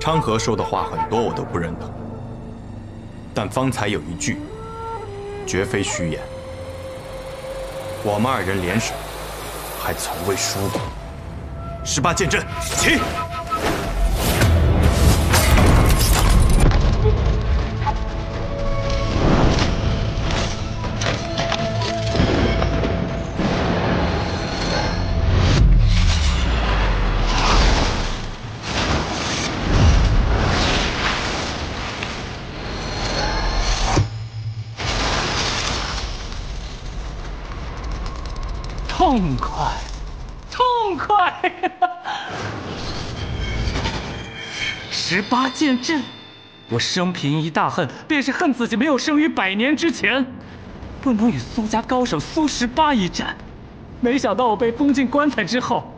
昌河说的话很多我都不认同，但方才有一句，绝非虚言。我们二人联手，还从未输过。18剑阵，起！痛快，痛快！18剑阵，我生平一大恨，便是恨自己没有生于100年之前，不能与苏家高手苏18一战。没想到我被封进棺材之后，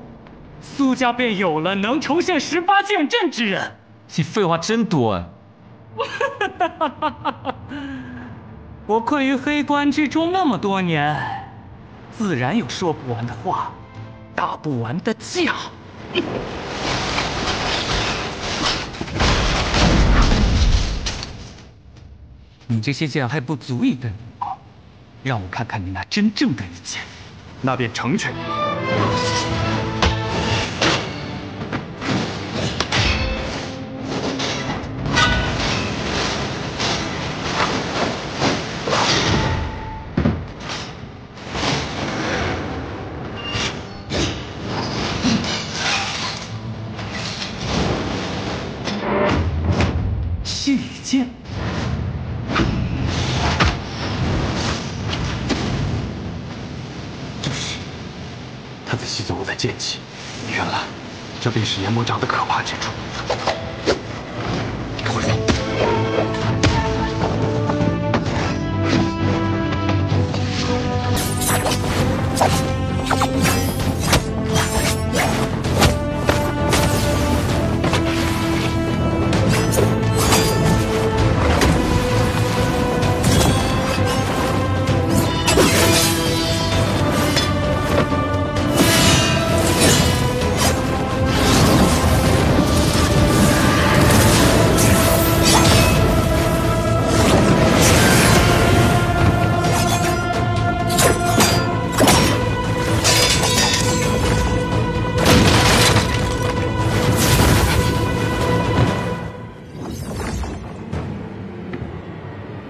苏家便有了能重现18剑阵之人。你废话真多啊！我困于黑棺之中那么多年。自然有说不完的话，打不完的架。你这些剑还不足以对我，让我看看你那真正的一剑。那便成全你。续剑，就是他在吸走我的剑气，原来这便是炎魔掌的可怕之处。快走！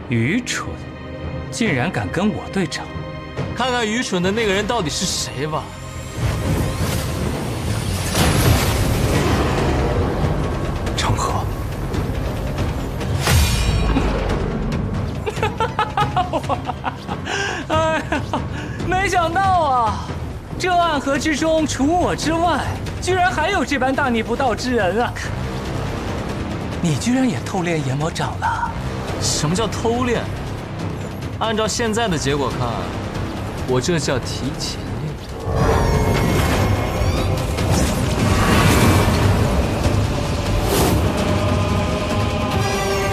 愚蠢，竟然敢跟我对阵！看看愚蠢的那个人到底是谁吧。昌河，哎呀，没想到啊，这暗河之中除我之外，居然还有这般大逆不道之人啊！你居然也偷练炎魔掌了？什么叫偷练？按照现在的结果看，我这叫提前练。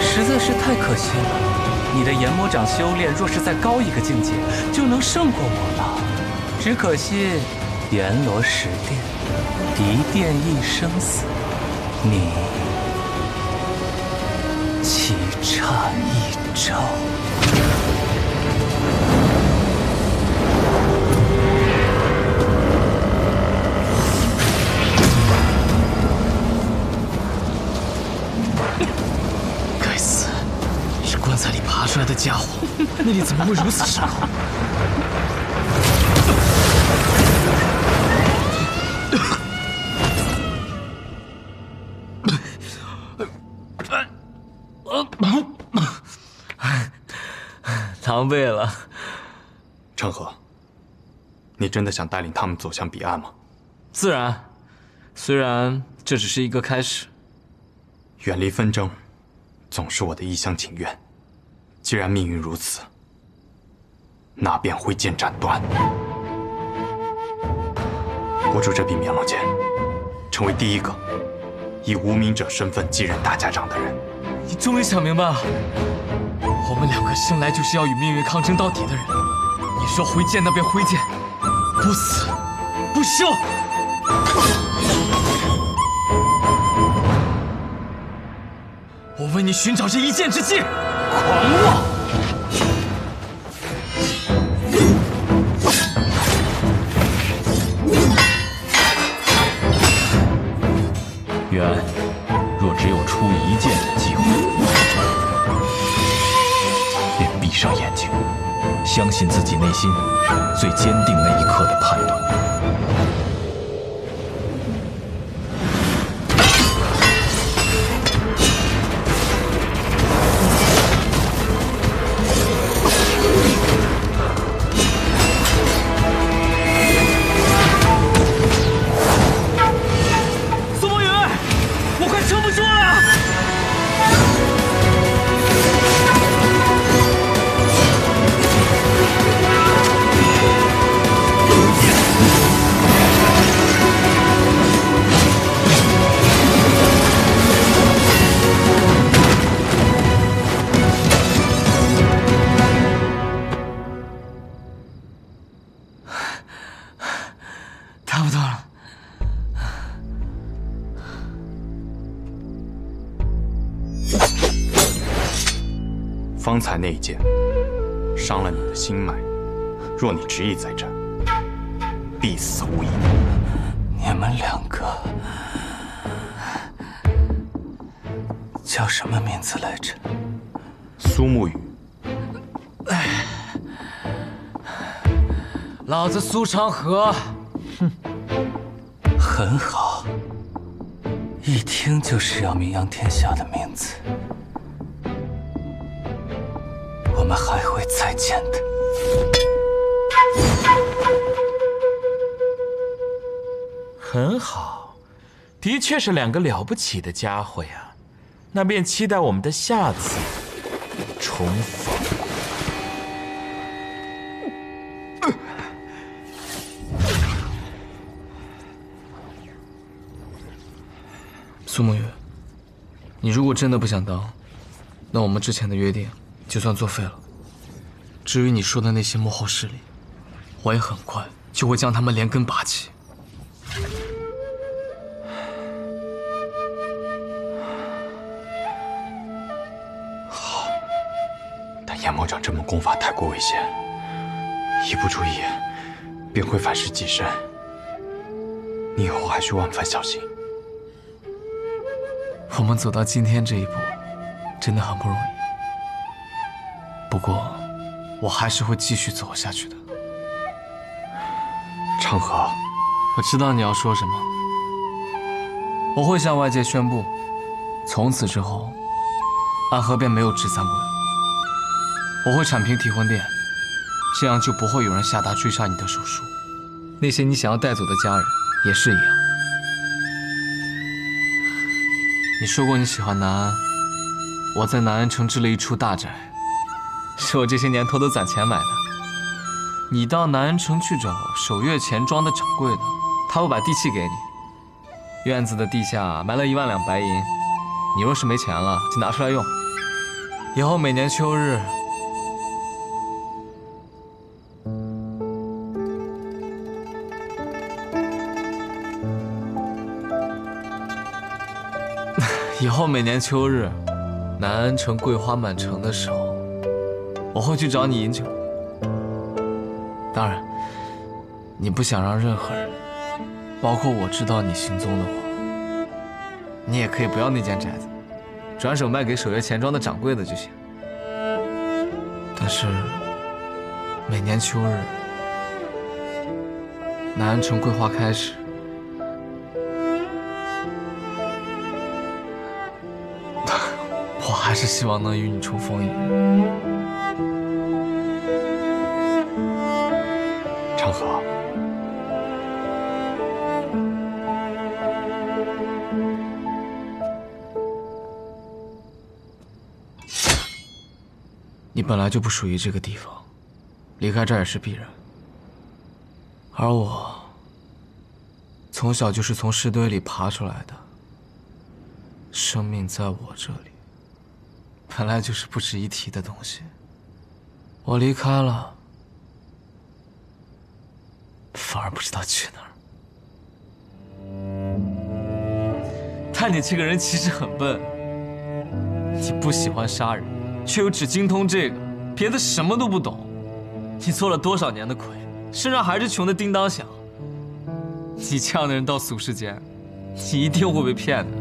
实在是太可惜了。你的炎魔掌修炼若是再高一个境界，就能胜过我了。只可惜阎罗十殿，一殿一生死，你棋差一招。该死，是棺材里爬出来的家伙，内力怎么会如此深厚？狼狈了。成河，你真的想带领他们走向彼岸吗？自然，虽然这只是一个开始。远离纷争，总是我的一厢情愿。既然命运如此，那便挥剑斩断。握住这柄绵龙剑，成为第一个以无名者身份继任大家长的人。你终于想明白了，我们两个生来就是要与命运抗争到底的人。你说挥剑，那便挥剑，不死不休。我为你寻找这一剑之计。狂妄！渊，若只有出一剑的机会，便闭上眼睛，相信自己内心最坚定那一刻的判断。差不多了。方才那一剑伤了你的心脉，若你执意在这，必死无疑。你们两个叫什么名字来着？苏沐雨。老子苏长河。哼，很好，一听就是要名扬天下的名字。我们还会再见的。很好，的确是两个了不起的家伙呀。那便期待我们的下次重逢。苏沐雨，你如果真的不想当，那我们之前的约定就算作废了。至于你说的那些幕后势力，我也很快就会将他们连根拔起。好，但炎魔掌这门功法太过危险，一不注意便会反噬己身。你以后还需万分小心。我们走到今天这一步，真的很不容易。不过，我还是会继续走下去的。长河，我知道你要说什么。我会向外界宣布，从此之后，暗河便没有执三鬼。我会铲平提魂殿，这样就不会有人下达追杀你的手术。那些你想要带走的家人也是一样。你说过你喜欢南安，我在南安城置了一处大宅，是我这些年偷偷攒钱买的。你到南安城去找守月钱庄的掌柜的，他会把地契给你。院子的地下埋了1万两白银，你若是没钱了，就拿出来用。以后每年秋日，南安城桂花满城的时候，我会去找你饮酒。当然，你不想让任何人，包括我知道你行踪的话，你也可以不要那间宅子，转手卖给守月钱庄的掌柜的就行。但是，每年秋日，南安城桂花开时，我还是希望能与你重逢一日。长河，你本来就不属于这个地方，离开这儿也是必然。而我，从小就是从尸堆里爬出来的，生命在我这里，本来就是不值一提的东西。我离开了，反而不知道去哪儿。但你这个人其实很笨，你不喜欢杀人，却又只精通这个，别的什么都不懂。你做了多少年的鬼，身上还是穷的叮当响。你这样的人到俗世间，你一定会被骗的。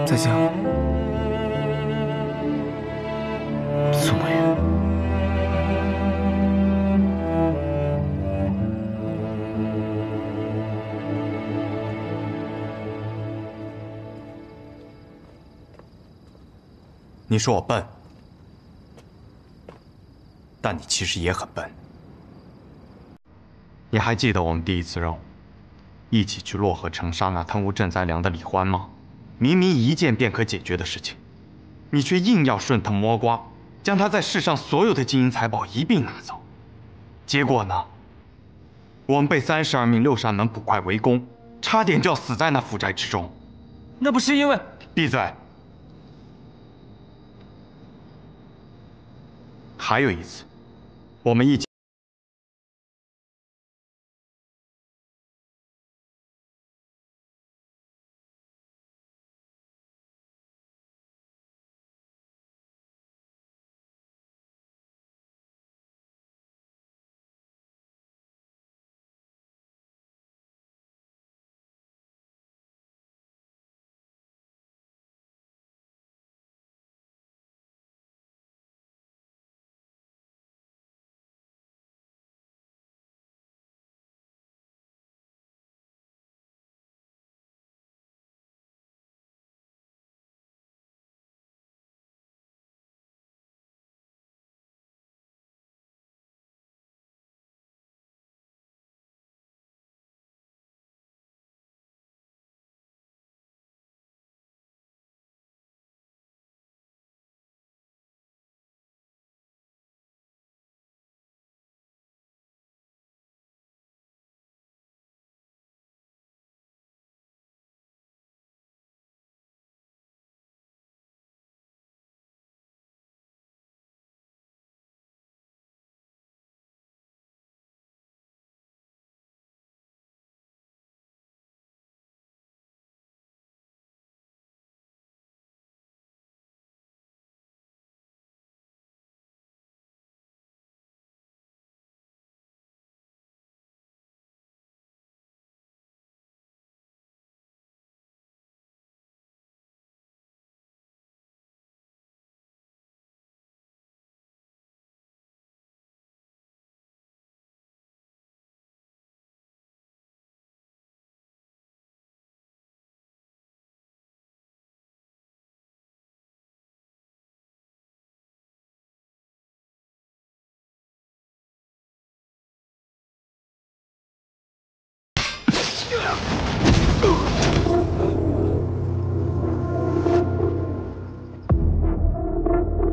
再见了，苏墨言。你说我笨，但你其实也很笨。你还记得我们第一次任务，一起去洛河城杀那贪污赈灾粮的李欢吗？明明一件便可解决的事情，你却硬要顺藤摸瓜，将他在世上所有的金银财宝一并拿走。结果呢？我们被32名六扇门捕快围攻，差点就要死在那府宅之中。那不是因为……闭嘴！还有一次，我们一起。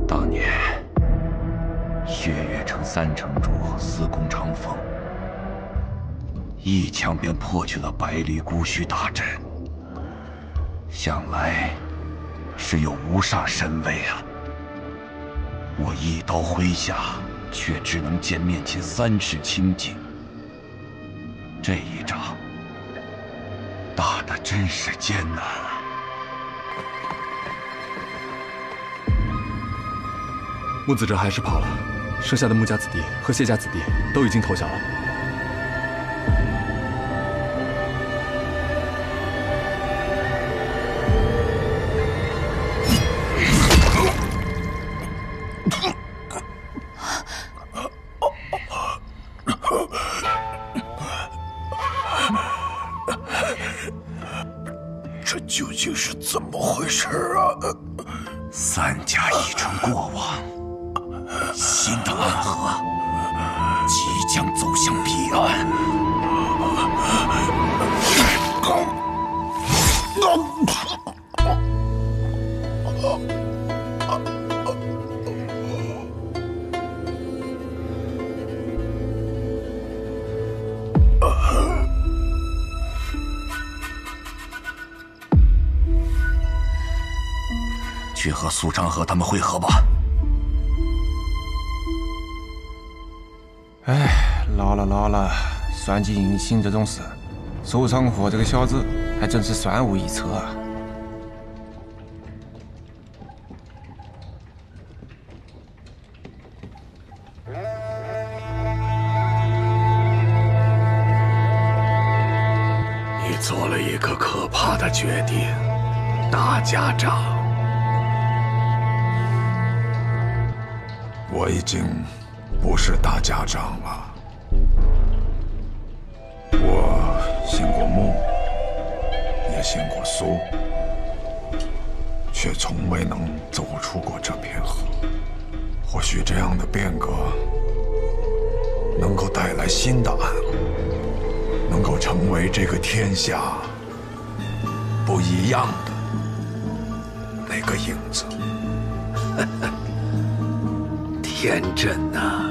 当年，血月城3城主私攻长风，一枪便破去了百里孤虚大阵，想来是有无上神威啊！我一刀挥下，却只能见面前3尺清净。这一仗打得真是艰难啊！木子哲还是跑了，剩下的穆家子弟和谢家子弟都已经投降了。这究竟是怎么回事啊？3家一城过往，新的暗河即将走向彼岸。去和苏昌河他们会合吧。哎，老了，算计人心这种事，苏昌河这个小子还真是算无一策啊。你做了一个可怕的决定，大家长。我已经不是大家长了。我信过孟，也信过苏，却从未能走出过这片河。或许这样的变革能够带来新的暗河，能够成为这个天下不一样的那个影子。天真呐，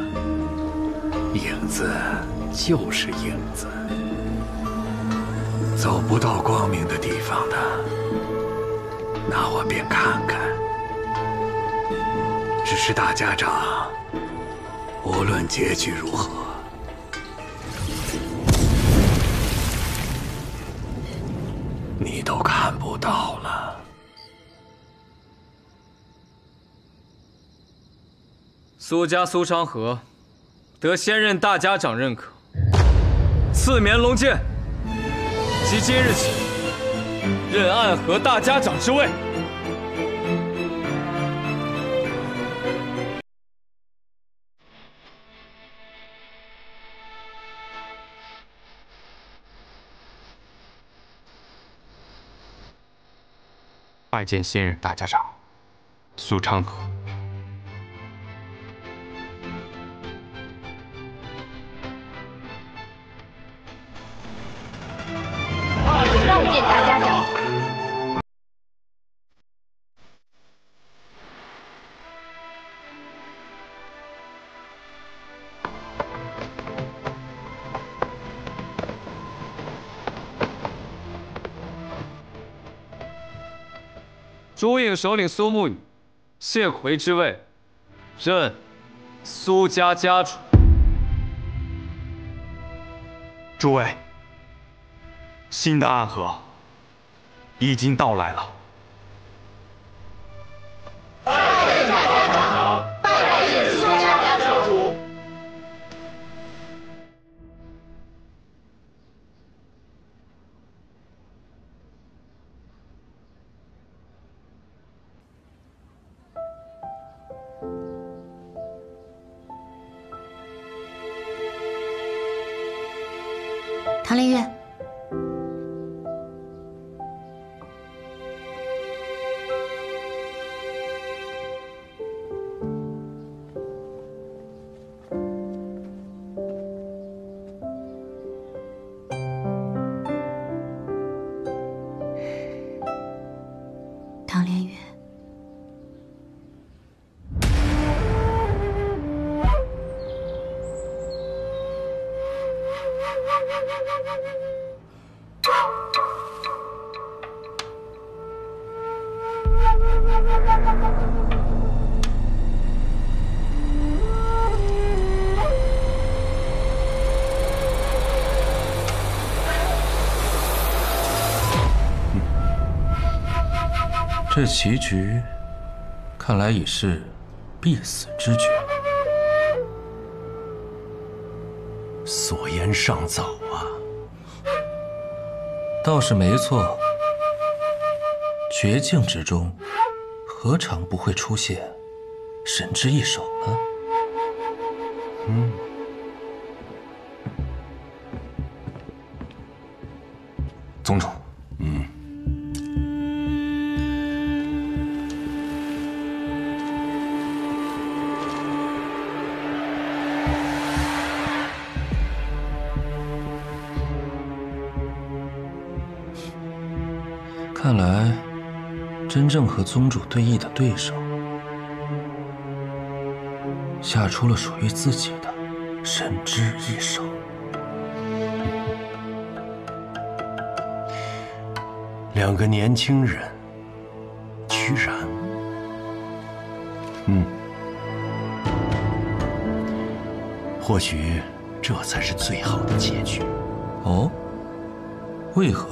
影子就是影子，走不到光明的地方的，那我便看看。只是大家长，无论结局如何，你都看不到了。苏家苏昌河得先任大家长认可，赐绵龙剑，即今日起任暗河大家长之位。拜见现任大家长苏昌河。拜见大家长。朱印首领苏沐雨，谢魁之位，任苏家家主。诸位，新的暗河已经到来了。拜见大家长，拜见苏家家主。唐凌月，这棋局，看来已是必死之决了。所言尚早啊。倒是没错，绝境之中，何尝不会出现神之一手呢？宗主，看来，真正和宗主对弈的对手，下出了属于自己的神之一手。两个年轻人，居然，或许这才是最好的结局。哦，为何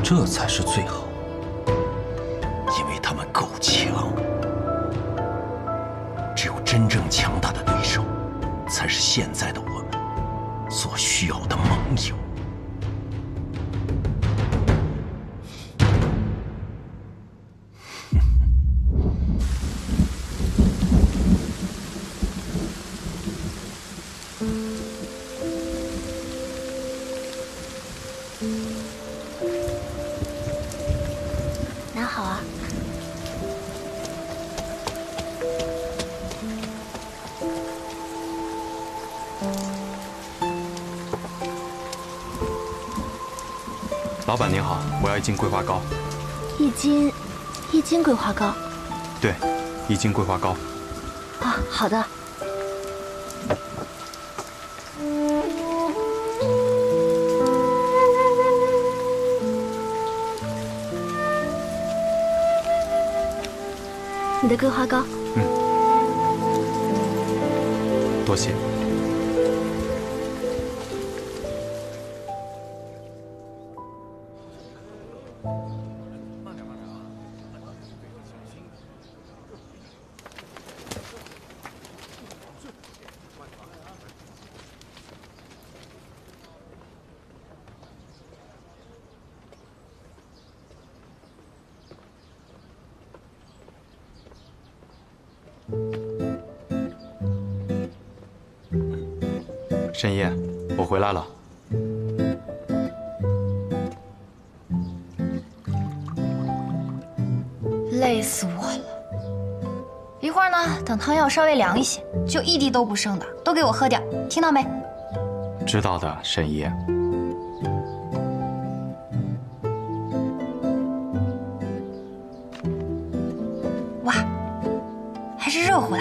这才是最好？因为他们够强。只有真正强大的对手，才是现在的我们所需要的盟友。拿好啊。老板您好，我要1斤桂花糕。一斤桂花糕。对，1斤桂花糕。啊，好的。你的桂花糕。多谢。沈夜，我回来了。累死我了！一会儿呢，等汤药稍微凉一些，就一滴都不剩的，都给我喝掉，听到没？知道的，沈夜。哇，还是热乎的。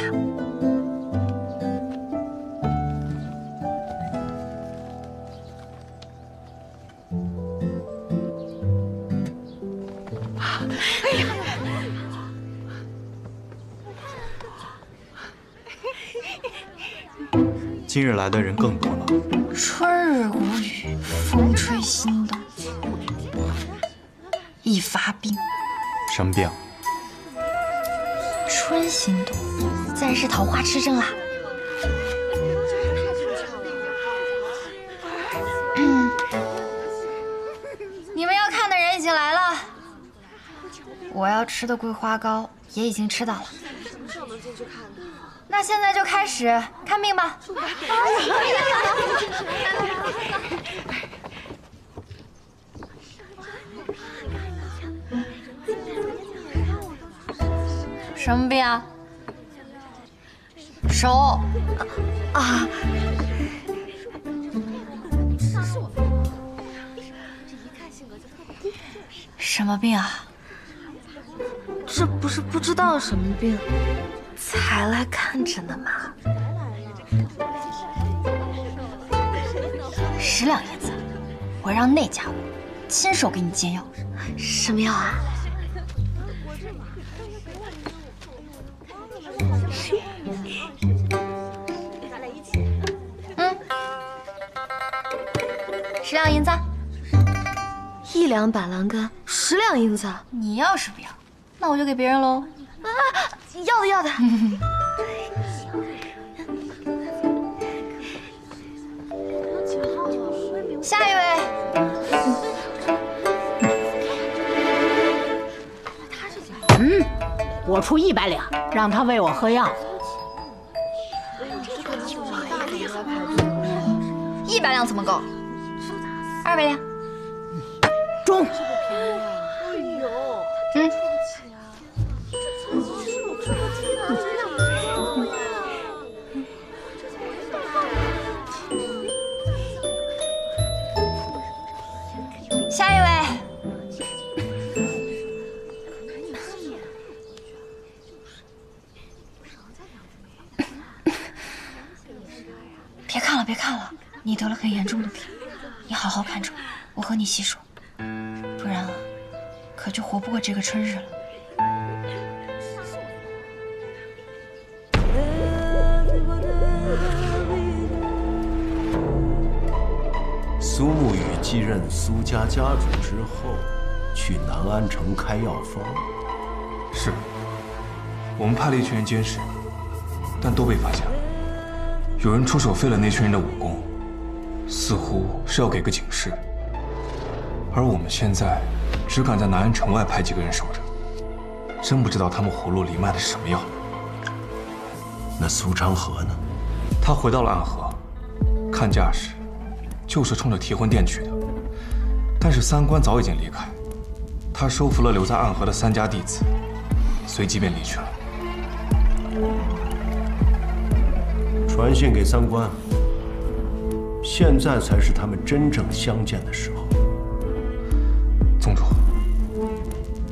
今日来的人更多了。春日无雨，风吹心动。一发病。什么病？春心动，自然是桃花痴症啦。你们要看的人已经来了，我要吃的桂花糕也已经吃到了。什么时候能进去看呢？那现在就开始看病吧。什么病啊？手啊！什么病啊？这不是不知道什么病，才来看诊的吗？10两银子，会让那家伙亲手给你煎药。什么药啊？10两银子。1两板蓝根，10两银子。你要是不要，那我就给别人喽。啊，要的要的。下一位。我出100两，让他喂我喝药。100两怎么够？200两。中。下一位。别看了，别看了，你得了很严重的病，你好好看着我和你细说，不然啊，可就活不过这个春日了。苏沐雨继任苏家家主之后，去南安城开药方。是，我们派了一群人监视，但都被发现了。有人出手废了那群人的武功，似乎是要给个警示。而我们现在只敢在南安城外派几个人守着，真不知道他们葫芦里卖的是什么药。那苏昌河呢？他回到了暗河，看架势就是冲着提魂殿去的。但是三官早已经离开，他收服了留在暗河的3家弟子，随即便离去了。传信给三官，现在才是他们真正相见的时候。宗主，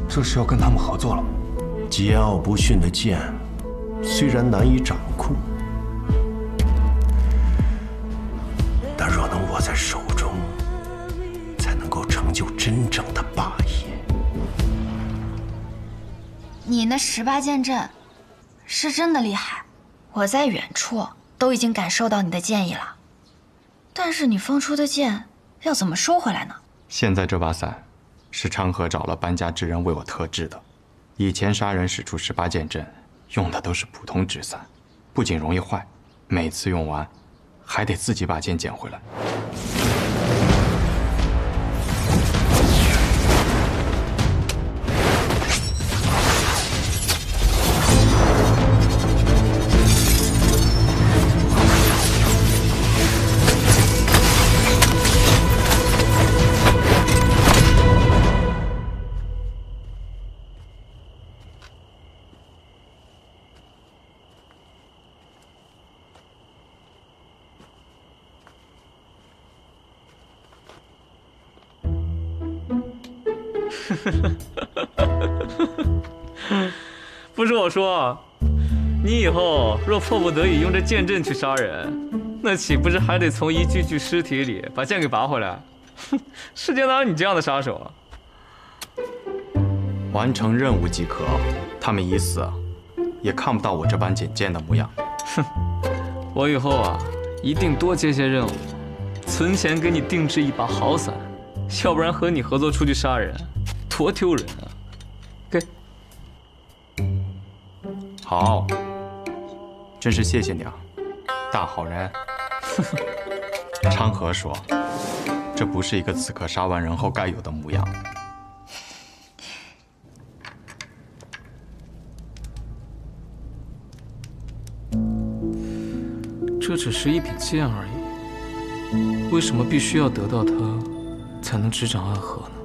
这是要跟他们合作了。桀骜不驯的剑，虽然难以掌控，但若能握在手中，才能够成就真正的霸业。你那18剑阵是真的厉害，我在远处都已经感受到你的剑意了。但是你放出的剑要怎么收回来呢？现在这把伞是昌河找了搬家之人为我特制的。以前杀人使出18剑阵用的都是普通纸伞，不仅容易坏，每次用完还得自己把剑捡回来。不是我说，你以后若迫不得已用这剑阵去杀人，那岂不是还得从一具具尸体里把剑给拔回来？世间哪有你这样的杀手啊！完成任务即可，他们已死，也看不到我这般捡剑的模样。哼，我以后啊，一定多接些任务，存钱给你定制一把好伞，要不然和你合作出去杀人，多丢人啊！给。好，真是谢谢你啊，大好人。昌河说，这不是一个刺客杀完人后该有的模样。这只是一柄剑而已，为什么必须要得到它，才能执掌暗河呢？